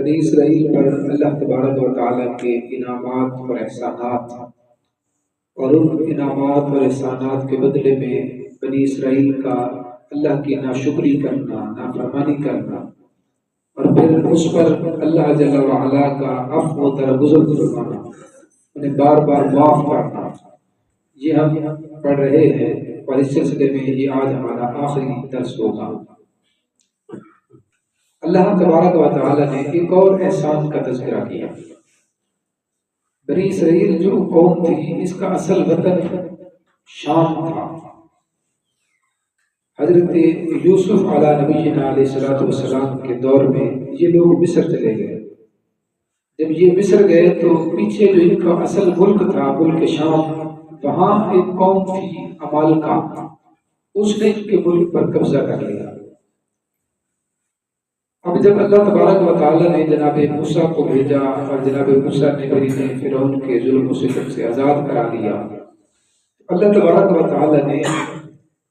بنی اسرائیل پر اللہ تبارک و تعالیٰ کے انعامات اور احسانات، اور ان انعامات اور احسانات کے بدلے میں بنی اسرائیل کا اللہ کی ناشکری کرنا، نافرمانی کرنا، اور پھر اس پر اللہ جل وعلا کا عفو و درگزر فرمانا، انہیں بار بار معاف کرنا، یہ ہم پڑھ رہے ہیں، اور اس سلسلے میں یہ آج ہمارا آخری درس ہوگا۔ اللہ تبارک و تعالیٰ نے ایک اور احسان کا تذکرہ کیا۔ بنی اسرائیل جو قوم تھی، اس کا اصل وطن شام تھا۔ حضرت یوسف علیہ نبینا علیہ السلام کے دور میں یہ لوگ مصر چلے گئے۔ جب یہ مصر گئے تو پیچھے جو ان کا اصل ملک تھا، ملک شام، وہاں ایک قوم تھی عمالقہ، اس نے ان کے ملک پر قبضہ کر لیا۔ اب جب اللہ تبارک و تعالیٰ نے جناب موسیٰ کو بھیجا اور جناب موسیٰ نے فرعون کے ظلم و ستم سے آزاد کرا لیا، اللہ تبارک و تعالیٰ نے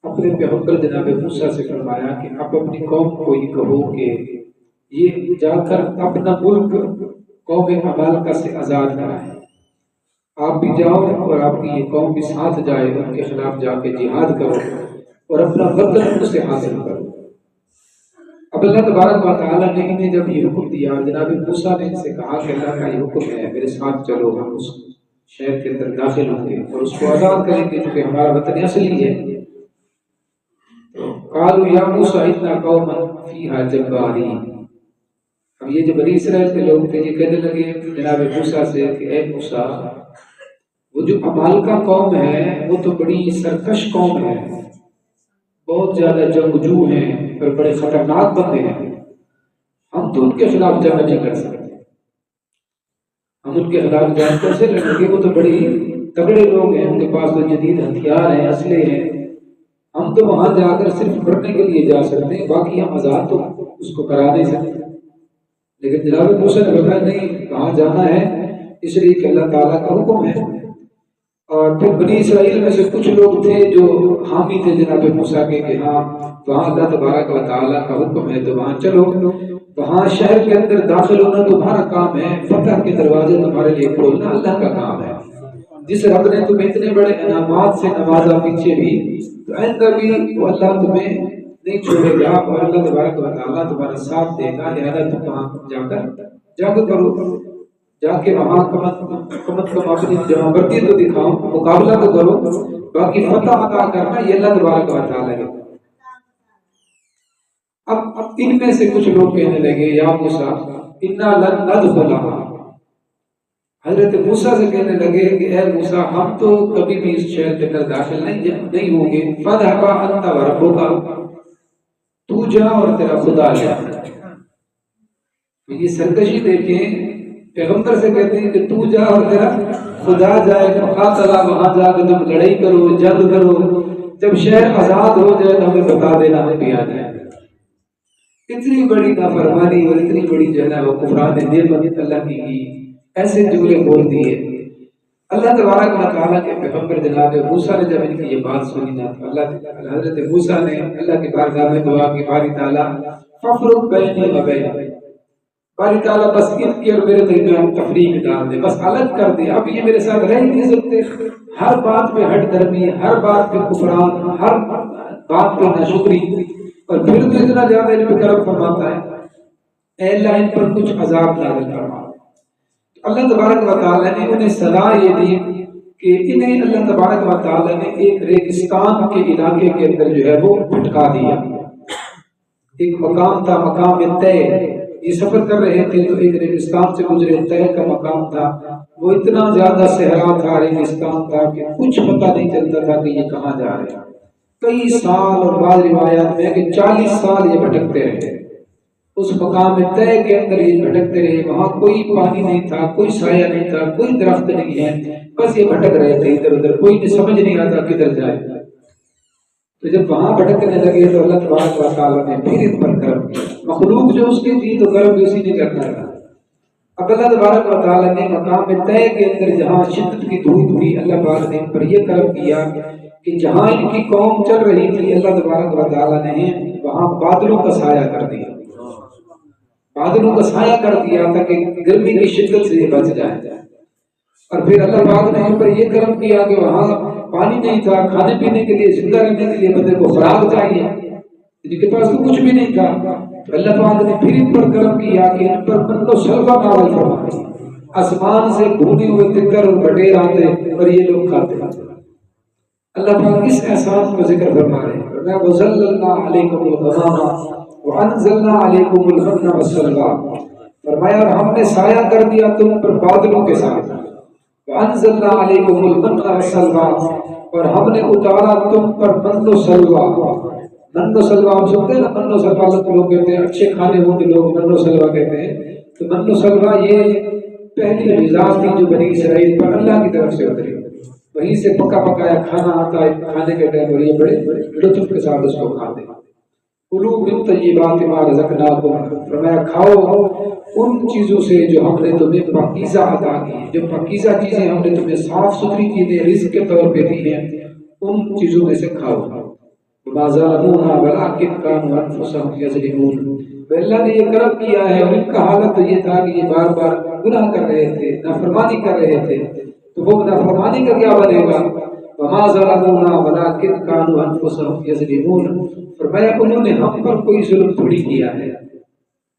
اپنے پیغمبر جناب موسیٰ سے فرمایا کہ آپ اپنی قوم کو یہ کہو کہ یہ جا کر اپنا ملک قوم عمالقہ سے آزاد کرائیں، آپ بھی جاؤ اور آپ کی یہ قوم بھی ساتھ جائے، ان کے خلاف جا کے جہاد کرو اور اپنا وطن ان سے حاصل کرو۔ اب اللہ تبارک و تعالیٰ نے انہیں جب یہ حکم دیا، جناب موسیٰ نے ان سے کہا کہ اللہ کا یہ حکم ہے، میرے ساتھ چلو، ہم اس شہر کے اندر داخل ہوں گے اور اس کو آزاد کریں گے کیونکہ ہمارا وطن اصلی ہے۔ قالوا یا موسیٰ انا قوما فیہا جبارین۔ اب یہ جو بنی اسرائیل کے لوگ تھے، یہ کہنے لگے جناب موسیٰ سے کہ اے موسیٰ، وہ جو عمالقہ قوم ہے وہ تو بڑی سرکش قوم ہے، بہت زیادہ جنگجو ہیں اور بڑے خطرناک بندے ہیں، ہم تو ان کے خلاف جنگ نہیں کر سکتے، ہم ان کے خلاف جنگ کیسے لڑیں گے؟ وہ تو بڑی تگڑے لوگ ہیں، ان کے پاس تو جدید ہتھیار ہیں، اسلحے ہیں، ہم تو وہاں جا کر صرف پڑھنے کے لیے جا سکتے ہیں، باقی ہم آزاد تو اس کو کرا نہیں سکتے۔ لیکن جناب موسیٰ نے بتایا نہیں، کہاں جانا ہے، اس لیے کہ اللہ تعالیٰ کا حکم ہے۔ اور پھر بنی اسرائیل میں سے کچھ لوگ تھے جو حامی تھے جناب موسیٰ کے کہ ہاں وہاں اللہ تبارک و تعالیٰ کا حکم ہے تو وہاں چلو، وہاں شہر کے اندر داخل ہونا تمہارا کام ہے، فتح کے دروازے تمہارے لیے کھولنا اللہ کا کام ہے۔ جس رب نے تمہیں اتنے بڑے انعامات سے نوازا پیچھے بھی، تو آئندہ بھی وہ اللہ تمہیں نہیں چھوڑے گا اور اللہ تبارک و تعالیٰ تمہارا ساتھ دے گا، لہذا تم وہاں جا کر جنگ کرو، جا کے وہاں کم اپنی جمع بردی تو دکھاؤ، مقابلہ تو کرو، باقی فتح عطا کرنا یہ اللہ تبارک و تعالیٰ ہے۔ اب ان میں سے کچھ لوگ کہنے لگے یا موسیٰ انا لن ندخلها، حضرت موسیٰ سے کہنے لگے کہ اے موسیٰ ہم تو کبھی بھی اس شہر کے اندر داخل نہیں ہوں گے، فاذهب انت وربك، تو جا اور تیرا خدا جا۔ یہ سرکشی دیکھیں، پیغمبر سے کہتے ہیں کہ تو جا اور تیرا خدا جائے، فقاتلا، وہاں جا کے تم لڑائی کرو، جنگ کرو، جب شہر آزاد ہو جائے تو ہمیں بتا دینا، ہم بھی آ جائیں۔ اتنی بڑی نافرمانی اور اتنی بڑی جو ہے وہ کفران نعمت اللہ کی ایسے جملے بول دیے۔ اللہ تبارک و تعالیٰ کے پیغمبر جناب موسیٰ نے جب ان کی یہ بات سنی نا تو حضرت موسیٰ نے اللہ کی بارگاہ میں دعا کی، باری تعالیٰ فافرق بینی و بینہم، باری تعالیٰ بس ان کی اور میرے درمیان تفریق ڈال دے، بس الگ کر دے، اب یہ میرے ساتھ رہ نہیں سکتے، ہر بات پہ ہٹ درمی، ہر بات پہ کفران، ہر بات پہ ناشکری، اور پھر تو اتنا زیادہ ان پہ کرم فرماتا ہے، اے اللہ ان پر کچھ عذاب نازل فرما۔ اللہ تبارک و تعالیٰ نے انہیں سزا یہ دی کہ انہیں اللہ تبارک و تعالیٰ نے ایک ریگستان کے علاقے کے اندر جو ہے وہ بھٹکا دیا۔ ایک مقام تھا، مقام طے، یہ سفر کر رہے تھے تو ایک ریگستان سے گزرے، طے کا مقام تھا، وہ اتنا زیادہ صحرا تھا، ریگستان تھا کہ کچھ پتہ نہیں چلتا تھا کہ یہ کہاں جا رہے ہیں۔ کئی سال اور بعض روایات میں کہ 40 سال یہ بھٹکتے رہے، اس مقام طے کے اندر یہ بھٹکتے رہے، وہاں کوئی پانی نہیں تھا، کوئی سایہ نہیں تھا، کوئی درخت نہیں ہے، بس یہ بھٹک رہے تھے ادھر ادھر، کوئی سمجھ نہیں آتا کدھر جائے۔ تو جب وہاں بھٹکنے لگے تو اللہ تبارک و تعالیٰ نے پھر ان پر کرم کیا، مخلوق جو اس کی تھی تو کرم بھی اسی نے کرنا تھا۔ اب اللہ تبارک و تعالیٰ نے مقام طے کے اندر جہاں شدت کی دھوپ ہوئی، اللہ پاک نے ان پر یہ کرم کیا کہ جہاں ان کی قوم چل رہی تھی اللہ تبارک و تعالیٰ نے وہاں بادلوں کا سایہ کر دیا، بادلوں کا سایہ کر دیا تاکہ گرمی کی شدت سے یہ بچ جائے. اور پھر اللہ پاک نے ان پر یہ کرم کیا کہ وہاں پانی نہیں تھا، کھانے پینے کے لیے، زندہ رہنے کے لیے بندے کو خوراک چاہیے، ان کے پاس تو کچھ بھی نہیں تھا. اللہ پاک نے پھر ان پر کرم کیا کہ ان پر من و سلوہ نازل فرمائی، آسمان سے بھونے ہوئے تکر اور بٹیر آتے اور یہ لوگ کھاتے. اللہ پاک اس احسان کو ذکر فرما رہے ہیں. وَظَلَّلْنَا عَلَيْكُمُ الْغَمَامَ وَأَنزَلْنَا عَلَيْكُمُ الْمَنَّ وَالسَّلْوَىٰ. فرمایا اور ہم نے سایہ کر دیا تم پر بادلوں کے ساتھ. وَأَنزَلْنَا عَلَيْكُمُ الْمَنَّ وَالسَّلْوَىٰ. اور ہم نے اتارا تم پر من و سلوہ. من و سلوہ ہم سنتے ہیں نا، من و سلوہ لوگ کہتے ہیں اچھے کھانے ہوں تو لوگ من و سلوہ کہتے ہیں. تو من و سلوہ یہ پہلی غذا تھی جو بنی اسرائیل پر اللہ کی طرف سے اتری، وہیں سے پکا پکایا کھانا آتا ہے کھانے کے ٹائم، اور یہ بڑے لطف کے ساتھ اس کو کھاتے ہیں. کلوا من طیبات ما رزقناکم. فرمایا کھاؤ ان چیزوں سے جو ہم نے تمہیں پاکیزہ عطا کی، جو پاکیزہ چیزیں ہم نے تمہیں صاف ستھری چیزیں رزق کے طور پہ دی ہیں، ان چیزوں میں سے کھاؤ. وما ظلمونا ولکن كانوا انفسهم یظلمون. اللہ نے یہ کرم کیا ہے اور ان کا حالت تو یہ تھا کہ یہ بار بار گناہ کر رہے تھے، نافرمانی کر رہے تھے. تو وہ نافرمانی کا کیا بنے گا؟ وما ظلمونا ولکن كانوا انفسهم یظلمون. فرمایا انہوں نے ہم پر کوئی ظلم تھوڑی کیا ہے،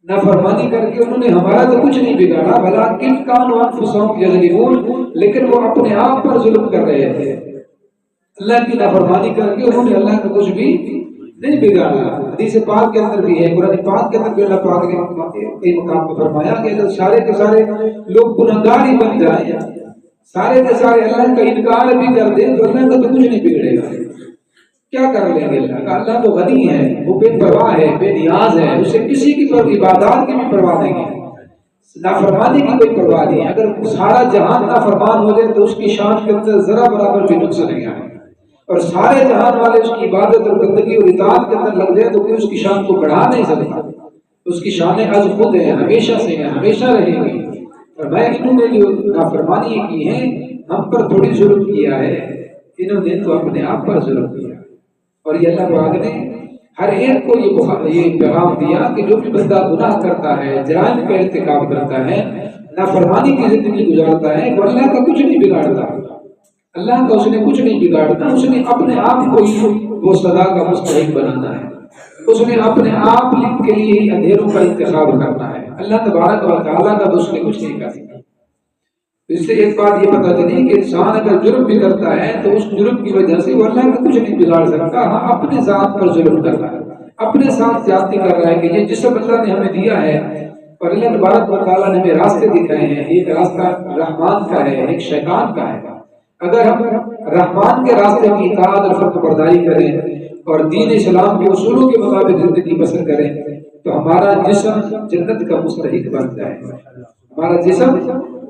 نافرمانی کر کے انہوں نے ہمارا تو کچھ نہیں بگاڑا. ولکن كانوا انفسهم یظلمون. لیکن وہ اپنے آپ پر ظلم کر رہے تھے، اللہ کی نافرمانی کر کے انہوں نے اللہ کا کچھ بھی نہیں بگاڑا. حدیث پاک کے اندر بھی ہے، قرآن پاک کے اندر بھی اللہ پاک نے کئی مقام پر فرمایا کہ اگر سارے کے سارے لوگ گناہگار ہی بن جائیں، سارے کے سارے اللہ کا انکار بھی کر دیں، تو اللہ کا تو کچھ نہیں بگڑے گا. کیا کر لیں گے اللہ کا؟ اللہ تو غنی ہے، وہ بے پرواہ ہے، بے نیاز ہے، اسے کسی کی عبادات کی بھی پرواہ نہیں ہے، نافرمانی کی کوئی پرواہ نہیں ہے. اگر سارا جہان نافرمان ہو جائے تو اس کی شان کے اندر ذرا برابر بھی نقص نہیں آئے، اور سارے جہان والے اس کی عبادت اور بندگی اور اطاعت کے اندر لگ جائے تو کوئی اس کی شان کو بڑھا نہیں سکتا. اس کی شانیں از خود ہیں، ہمیشہ سے ہیں، ہمیشہ رہیں گی. اور میں انہوں نے جو نافرمانی کی ہیں ہم پر تھوڑی ظلم کیا ہے، انہوں نے تو اپنے آپ پر ظلم کیا. اور یہ اللہ پاک نے ہر ایک کو یہ پیغام دیا کہ جو بھی بندہ گناہ کرتا ہے، جرائم کا ارتکاب کرتا ہے، نافرمانی کی زندگی گزارتا ہے، وہ اللہ کا کچھ نہیں بگاڑتا، اللہ کا اس نے کچھ نہیں بگاڑنا. اس نے اپنے آپ کو ہی وہ سزا کا مستحق بنانا ہے، اس نے اپنے آپ کے لیے ہی اندھیروں کا انتخاب کرنا ہے. اللہ تبارک و تعالیٰ کا تو اس نے کچھ نہیں کر سکتا. اس سے ایک بات یہ پتہ چلی کہ انسان اگر جرم بھی کرتا ہے تو اس جرم کی وجہ سے وہ اللہ کا کچھ نہیں بگاڑ سکتا. ہاں اپنے ذات پر ظلم کر رہا ہے، اپنے ساتھ زیادتی کر رہا ہے کہ یہ جسم اللہ نے ہمیں دیا ہے اور اللہ تبارک و تعالیٰ نے ہمیں راستے دکھائے ہیں. ایک راستہ رحمان کا ہے، ایک شیطان کا ہے. اگر ہم رحمان کے راستے کی اطاعت اور فرق برداری کریں اور دین اسلام کے اصولوں کے مطابق زندگی بسر کریں تو ہمارا جسم جنت کا مستحق بن جائے گا، ہمارا جسم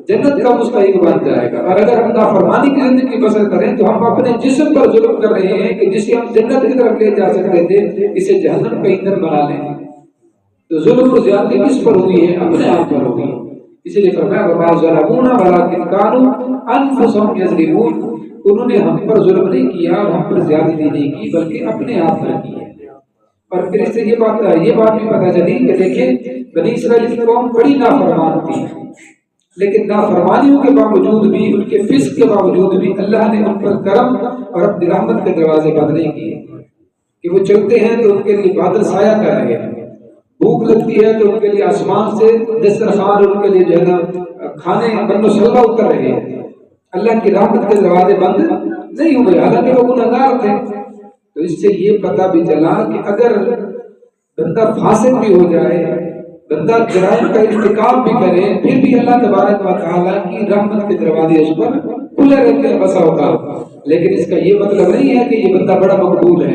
جنت کا مستحق بن جائے گا. اور اگر ہم نافرمانی کی زندگی بسر کریں تو ہم اپنے جسم پر ظلم کر رہے ہیں کہ جسے ہم جنت کی طرف لے جا سکتے تھے، اسے جہنم کا ایندھن بنا لیں. تو ظلم و زیادتی کس پر ہوئی ہے؟ اپنے آپ پر ہوگی. اسی لیے فرمایا وما ظلمونا ولکن كانوا انفسهم یظلمون. انہوں نے ہم پر ظلم نہیں کیا اور ہم پر زیادتی نہیں کی بلکہ اپنے آپ پر کی ہے. اور پھر اس سے یہ بات بھی پتہ چلی کہ دیکھیں بنی اسرائیل کی قوم بڑی نافرمان تھی، لیکن نافرمانیوں کے باوجود بھی، ان کے فسق کے باوجود بھی اللہ نے ان پر کرم اور اپنی رحمت کے دروازے بند نہیں کیے کہ وہ چلتے ہیں تو ان کے لیے بادل سایہ کر رہے ہیں، بھوک لگتی ہے تو ان کے لیے آسمان سے دسترخوان ان کے لیے جو ہے نا کھانے بن و سلوہ اتر رہے ہیں. اللہ کی رحمت کے دروازے بند نہیں ہوئے، حالانکہ وہ گنہگار تھے. تو اس سے یہ پتہ بھی چلا کہ اگر بندہ فاسق بھی ہو جائے، بندہ جرائم کا ارتکاب بھی کرے، پھر بھی اللہ تبارک و تعالیٰ کی رحمت کے دروازے اس پر کھلے رہتے ہیں بسا اوقات. لیکن اس کا یہ مطلب نہیں ہے کہ یہ بندہ بڑا مقبول ہے،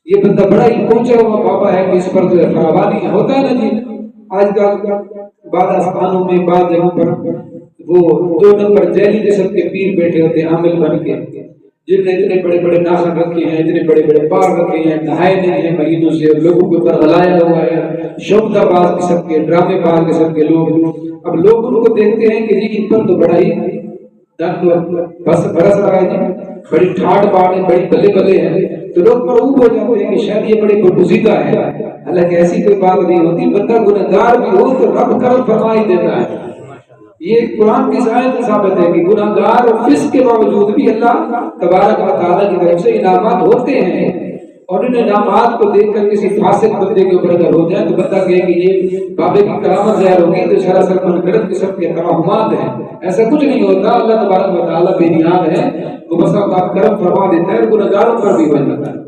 یہ بندہ بڑا ہی پہنچا ہوا بابا ہے کہ اس پر جو ہے فراوانی ہوتا ہے نا جی. آج کل بعض آستانوں میں بعض جگہوں پر وہ 2 نمبر جیلی قسم کے پیر بیٹھے ہوتے ہیں عامل بن کے، جن نے اتنے بڑے بڑے ناخن رکھے ہیں، اتنے بڑے بڑے بال رکھے ہیں، نہائے نہیں ہیں مہینوں سے، اور لوگوں کے اوپر غلایا ہوا ہے، شوبدہ باز قسم کے، ڈرامے باز قسم کے لوگ. اب لوگ ان کو دیکھتے ہیں کہ جی ان پر تو بڑا ہی بس برس رہا ہے جی، بڑی ٹھاٹ باڑ ہے، بڑی بلے بلے ہیں. تو لوگ مرعوب ہو جاتے ہیں کہ شاید یہ بڑے برگزیدہ ہے، حالانکہ ایسی کوئی بات نہیں ہوتی. بندہ گنہگار بھی ہو تو رب کرم فرما ہی دیتا ہے. یہ قرآن کی آیت ثابت ہے کہ گنہگار اور فسق کے باوجود بھی اللہ تبارک و تعالیٰ کی طرف سے انعامات ہوتے ہیں. اور ان انعامات کو دیکھ کر کسی فاسق بندے کے اوپر اگر ہو جائے تو بندہ کہے کہ یہ بابے کی کرامت ظاہر ہوگی تو سراسر منگڑت قسم کے توہمات ہیں. ایسا کچھ نہیں ہوتا. اللہ تبارک و تعالیٰ بے نیاز ہے، وہ بس اوقات کرم فرما دیتا ہے اور گنہگاروں پر بھی ہو جاتا ہے.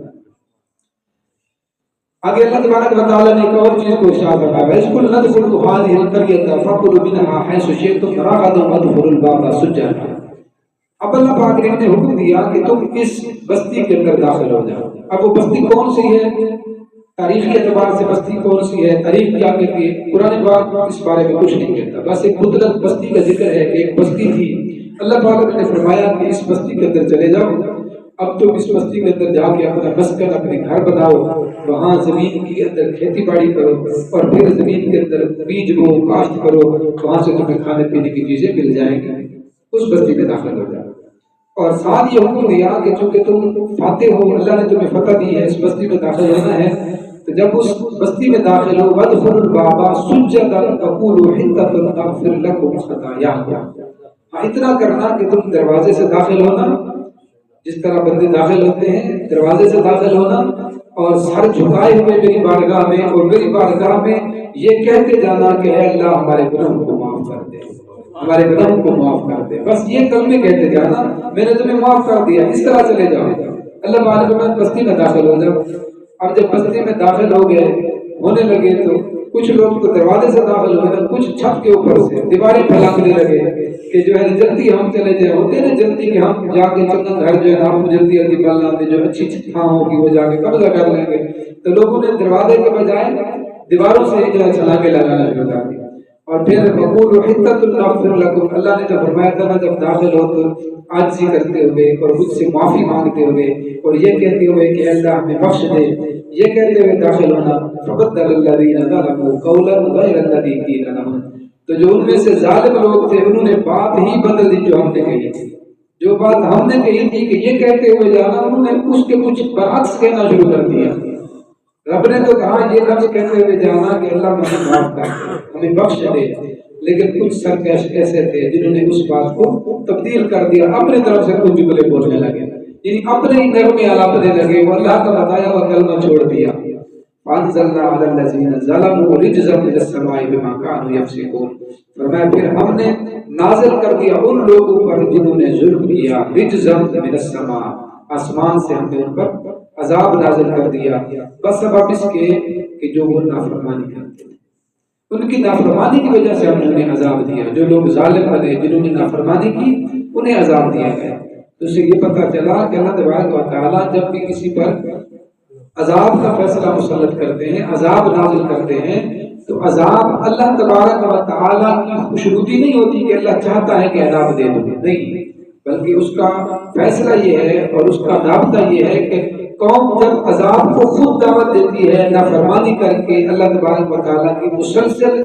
آگے اللہ تبارک و تعالیٰ نے ایک اور چیز کو ارشاد فرمایا، وَإِذْ نَدْخُلُ هَٰذِهِ الْقَرْيَةَ فَكُلُوا مِنْهَا حَيْثُ شِئْتُمْ رَغَدًا وَادْخُلُوا الْبَابَ سُجَّدًا. اب اللہ پاک نے ہمیں حکم دیا کہ تم اس بستی کے اندر داخل ہو جاؤ. اب وہ بستی کون سی ہے؟ تاریخی اعتبار سے بستی کون سی ہے، تاریخ کیا کہتی ہے، قرآن پاک اس بارے میں کچھ نہیں کہتا. بس ایک مطلق بستی کا ذکر ہے کہ ایک بستی تھی. اللہ پاک نے فرمایا کہ اس بستی کے اندر چلے جاؤ. اب تم اس بستی کے اندر جا کے اپنا مسکن، اپنے گھر بناؤ، وہاں زمین کے اندر کھیتی باڑی کرو اور پھر زمین کے اندر بیج بو، کاشت کرو، وہاں سے تمہیں کھانے پینے کی چیزیں مل جائیں گی. اس بستی میں داخل ہو جاؤ. اور ساتھ یہ حکم دیا کہ چونکہ تم فاتح ہو، اللہ نے تمہیں فتح دی ہے، اس بستی میں داخل ہونا ہے. تو جب اس بستی میں داخل ہو وَادْخُلُوا الْبَابَ سُجَّدًا وَقُولُوا حِطَّةٌ نَغْفِرْ لَكُمْ خَطَايَاكُمْ. اتنا کرنا کہ تم دروازے سے داخل ہونا، جس طرح بندے داخل ہوتے ہیں دروازے سے داخل ہونا، اور سر جھکائے ہوئے میری بارگاہ میں اور میری بارگاہ میں یہ کہتے جانا کہ اے اللہ ہمارے گناہوں کو معاف کر دے، ہمارے گناہوں کو معاف کر دے. بس یہ کلمے کہتے جانا میں نے تمہیں معاف کر دیا. اس طرح چلے جاؤ. اللہ پاک نے بستی میں داخل ہو جاؤ. اب جب بستی میں داخل ہو گئے ہونے لگے تو کچھ لوگ تو دروازے سے داخل ہوئے، کچھ چھت کے اوپر سے دیواریں پھیلانے لگے کہ جو ہے جلدی ہم چلے جائیں. ہوتے نا جلدی کہ ہم جا کے چندن گھر جو ہے نا ہم جلدی جلدی بننا دے، جو اچھی چھتاں ہوگی وہ جا کے قبضہ کر لیں گے. تو لوگوں نے دروازے کے بجائے دیواروں سے جو ہے چھلاکے لگانا شروع کر دی. اور پھر وَقُولُوا حِطَّةٌ نَغْفِرْ لَكُمْ، اللہ نے جب فرمایا تھا نا جب داخل ہو تو عاجزی کرتے ہوئے اور مجھ سے معافی مانگتے ہوئے اور یہ کہتے ہوئے کہ اللہ ہمیں بخش دے، یہ کہتے ہوئے داخل ہونا. فَبَدَّلَ الَّذِينَ ظَلَمُوا قَوْلًا غَيْرَ الَّذِي قِيلَ لَهُمْ، تو جو ان میں سے ظالم لوگ تھے انہوں نے بات ہی بدل دی جو ہم نے کہی تھی. جو بات ہم نے کہی تھی کہ یہ کہتے ہوئے جانا، انہوں نے اس کے کچھ برعکس کہنا شروع کر دیا. رب نے تو کہا یہ لفظ کہتے ہوئے جانا کہ اللہ مجھے معاف کر دے، ہمیں بخش دے، لیکن کچھ سرکش ایسے تھے جنہوں نے اس بات کو تبدیل کر دیا، اپنے طرف سے کچھ جملے بولنے لگے، یعنی اپنے ہی نغمے الاپنے لگے، وہ اللہ کا بتایا ہوا کلمہ چھوڑ دیا. فَأَنزَلْنَا عَلَى الَّذِينَ ظَلَمُوا رِجْزًا مِنَ السَّمَاءِ بِمَا كَانُوا يَفْسُقُونَ. فرمایا پھر ہم نے نازل کر دیا ان لوگوں پر جنہوں نے ظلم کیا، رِجْزًا مِنَ السَّمَاء، آسمان سے ہم نے ان پر عذاب نازل کر دیا، بس سبب اس کے کہ جو وہ نافرمانی کرتے ہیں، ان کی نافرمانی کی وجہ سے ہم نے انہیں عذاب دیا. جو لوگ ظالم بنے، جنہوں نے نافرمانی کی، انہیں عذاب دیا گیا. تو اس سے یہ پتہ چلا کہ اللہ تبارک و تعالیٰ جب بھی کسی پر عذاب کا فیصلہ مسلط کرتے ہیں، عذاب نازل کرتے ہیں، تو عذاب اللہ تبارک و تعالیٰ کی خوشنودی نہیں ہوتی کہ اللہ چاہتا ہے کہ عذاب دے دو، نہیں، بلکہ اس کا فیصلہ یہ ہے اور اس کا ضابطہ یہ ہے کہ قوم جب عذاب کو خود دعوت دیتی ہے نافرمانی کر کے اللہ تبارک و تعالیٰ کی مسلسل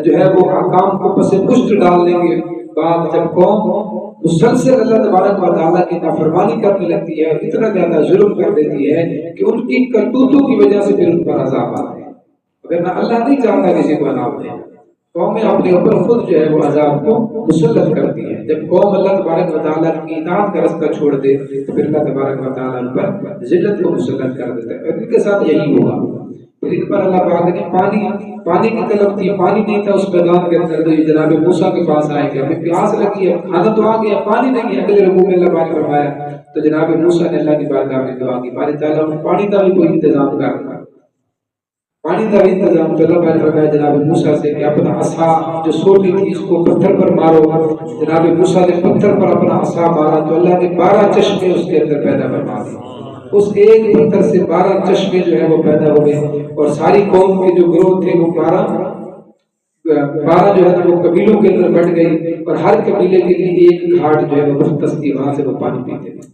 جو ہے وہ احکام کو پس پشت ڈالنے کے بعد جب قوم مسلسل اللہ تبارک و تعالیٰ کی نافرمانی کرنے لگتی ہے، اتنا زیادہ ظلم کر دیتی ہے کہ ان کی کرتوتوں کی وجہ سے پھر ان پر عذاب آتے ہیں. اگر اللہ نہیں چاہتا کسی کو عذاب دے، قومیں اپنے اوپر خود جو ہے وہ عذاب کو مسلط کرتی ہے. جب قوم اللہ تبارک و تعالیٰ کی اطاعت کا رستہ چھوڑ دے تو پھر اللہ تبارک و تعالیٰ ان پر ذلت کو مسلط کر دیتا ہے. اور ان کے ساتھ یہی ہوگا. پھر ان پر اللہ پاک نے پانی کی طلب تھی، پانی نہیں تھا اس میدان کے اندر، تو یہ جناب موسیٰ کے پاس آئے کہ ہمیں پیاس لگی ہے، کھانا تو آ گیا، پانی نہیں ہے. اگلے رکوع میں اللہ پاک نے فرمایا تو جناب موسیٰ نے اللہ کی بارگاہ میں دعا کی، باری تعالیٰ پانی کا بھی کوئی انتظام کرنا، پانی کا بھی انتظام. تو اللہ پاک نے فرمایا جناب موسیٰ سے کہ اپنا عصا جو سوٹی تھی اس کو پتھر پر مارو. جناب موسیٰ نے پتھر پر اپنا عصا مارا تو اللہ نے 12 چشمے اس کے اندر پیدا فرما دیے. اس ایک پتھر سے 12 چشمے جو ہے وہ پیدا ہو گئے، اور ساری قوم کے جو گروہ تھے وہ 12 جو ہے وہ قبیلوں کے اندر بٹ گئی، اور ہر قبیلے کے لیے ایک گھاٹ جو ہے وہ مختص تھی، وہاں سے وہ پانی پیتے تھے.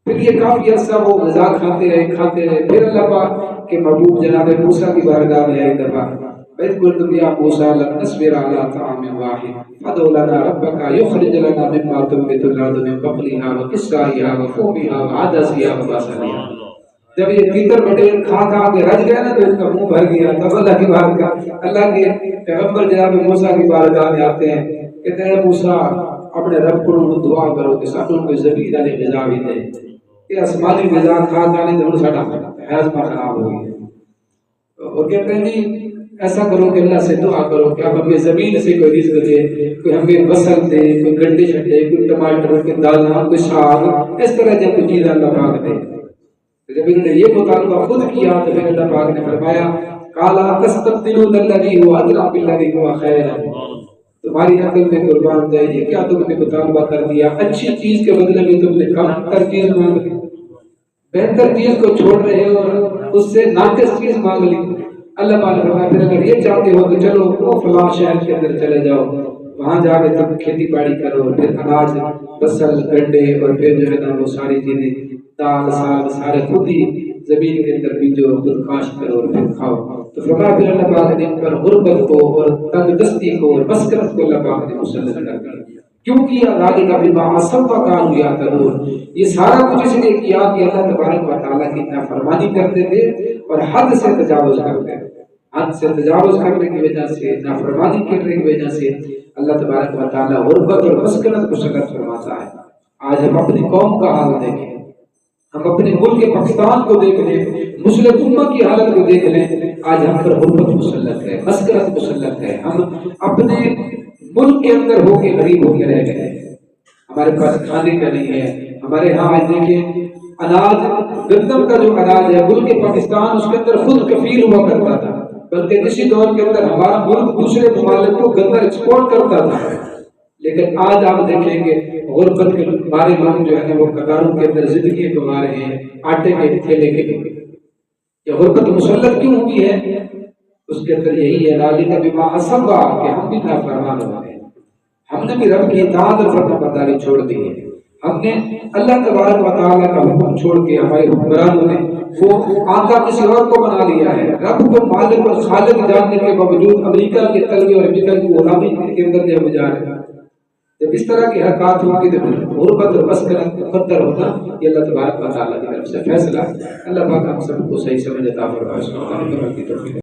پھر یہ کافی عرصہ وہ غذا کھاتے رہے. پھر اللہ پاک کے محبوب جناب موسیٰ کی بارگاہ میں ایک دفعہ وَإِذْ قُلْتُمْ يَا مُوسَىٰ لَن نَّصْبِرَ عَلَىٰ طَعَامٍ وَاحِدٍ فَادْعُ لَنَا رَبَّكَ يُخْرِجْ لَنَا مِمَّا تُنبِتُ الْأَرْضُ مِن بَقْلِهَا وَقِثَّائِهَا وَفُومِهَا وَعَدَسِهَا وَبَصَلِهَا. جب یہ تیتر بٹیر کھا کھا کے رج گیا نا تو اس کا منہ بھر گیا، تب اللہ کی بات کا اللہ کے پیغمبر جناب موسیٰ کی بارگاہ میں آتے ہیں، کہتے ہیں موسیٰ اپنے رب کو دعا کرو کہ ساتوں کو زمین علی غذا بھی دے، کہ آسمانی غذا کھا جانے تو ساڈا ہاضمہ خراب ہو گیا۔ وہ کہتے ہیں جی ایسا کرو کہ اللہ سے دعا کرو کہ آپ ہمیں زمین سے کوئی رزق دے، کوئی ہمیں بصل دے، کوئی گنڈے چھٹے، کوئی ٹماٹر، کوئی دالنا، کوئی ساگ، اس طرح جب کوئی چیز اللہ پاک دے۔ جب انہوں نے یہ مطالبہ خود کیا تو پھر اللہ پاک نے فرمایا قَالَ تَسْتَبْدِلُونَ الَّذِي هُوَ أَدْنَىٰ بِالَّذِي هُوَ خَيْرٌ، تمہاری عقل میں قربان جائے یہ کیا تم نے مطالبہ کر دیا، اچھی چیز کے بدلے میں تم نے کم تر چیز مانگ لی، بہتر چیز کو چھوڑ رہے ہو اور اس سے ناقص چیز مانگ لی۔ اللہ پاک نے فرمایا پھر اگر یہ چاہتے ہو تو چلو وہ فلاں شہر کے اندر چلے جاؤ، وہاں جا کے تم کھیتی باڑی کرو، پھر اناج، بصل، گنڈے اور پھر جو ہے نا وہ ساری چیزیں، دال، ساگ سارے خود ہی زمین کے اندر بیجو، خود کاشت کرو اور پھر کھاؤ۔ تو فرمایا پھر اللہ پاک نے ان پر غربت کو اور تنگ دستی کو اور مسکرت کو اللہ پاک نے مسلط کر دیا۔ کیوں کیا؟ ذالک بما عصوا وکانوا یعتدون، یہ سارا کچھ اس لیے کیا کہ اللہ تبارک و تعالیٰ کی نافرمانی کرتے تھے اور حد سے تجاوز کرتے تھے۔ حد سے تجاوز کرنے کی وجہ سے، نافرمانی کرنے کی وجہ سے اللہ تبارک و تعالیٰ غربت اور مسکنت کو سکت فرماتا ہے۔ آج ہم اپنی قوم کا حال دیکھیں، ہم اپنے ملک پاکستان کو دیکھ لیں، مسلم امت کی حالت کو دیکھ لیں، آج ہم پر غربت مسلط ہے، مسکنت مسلط ہے، ہم اپنے ملک کے اندر ہو کے غریب ہو کے رہ گئے ہیں، ہمارے پاس کھانے کا نہیں ہے۔ ہمارے ہاں آج دیکھیں اناج، گندم کا جو اناج ہے ملک پاکستان اس کے اندر خود کفیل ہوا کرتا تھا، بلکہ اسی دور کے اندر ہمارا ملک دوسرے ممالک کو گندم ایکسپورٹ کرتا تھا، لیکن آج آپ دیکھیں گے غربت کے بارے لوگ جو ہے وہ قطاروں کے اندر زندگی گزار رہے ہیں، آٹے کے تھیلے کے لیے۔ یہ غربت مسلط کیوں ہوئی ہے؟ اس کے اندر یہی ہے ذالک بما عصوا، کہ ہم بھی نافرمان ہوئے ہیں، ہم نے بھی رب کی اطاعت اور فرمانبرداری چھوڑ دی ہے، ہم نے اللہ تبارک و تعالیٰ کا حکم چھوڑ کے ہمارے حکمرانوں نے وہ آقا کسی اور کو بنا لیا ہے، رب کو مالک اور خالق جاننے کے باوجود امریکہ کے تلوے اور امریکہ کی غلامی کے اندر جو جا رہے ہیں۔ جب اس طرح کی حرکات ہوں گی تو غربت اور مسکنت مقدر ہونا یہ اللہ تبارک و تعالیٰ کی طرف سے فیصلہ ہے۔ اللہ پاک ہم سب کو صحیح سمجھ عطا فرمائے۔